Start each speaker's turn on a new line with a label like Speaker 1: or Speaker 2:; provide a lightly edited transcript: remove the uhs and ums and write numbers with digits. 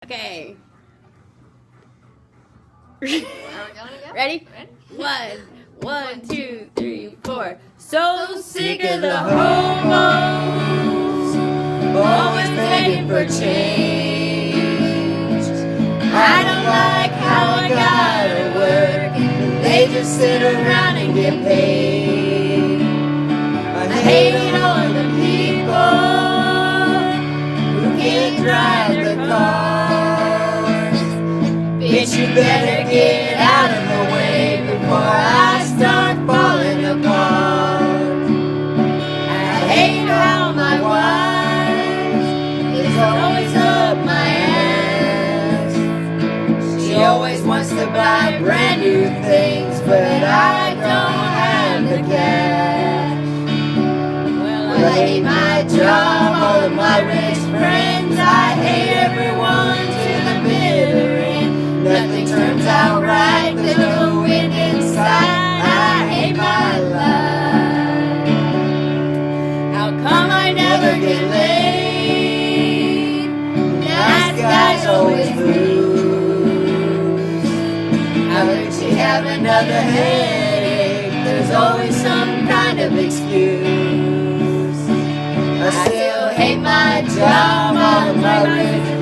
Speaker 1: Okay.
Speaker 2: Are we going again?
Speaker 1: Ready? One, two, three, four. So sick of the hobos, always begging for change. I don't like how I gotta work, and they just sit around and get paid. I hate all the people who can't drive their cars. Bitch, you better get out of the way before I start falling apart. I hate how my wife is always up my ass. She always wants to buy brand new things, but I don't have the cash. Well, I hate my job, all of my rich friends. I hate everyone to the bitter end. Nothing turns out right, there's no wind inside. I hate my life. How come I never get laid? Nice guys always lose. How could she have another headache? There's always some kind of excuse. I still hate my job, all of my rich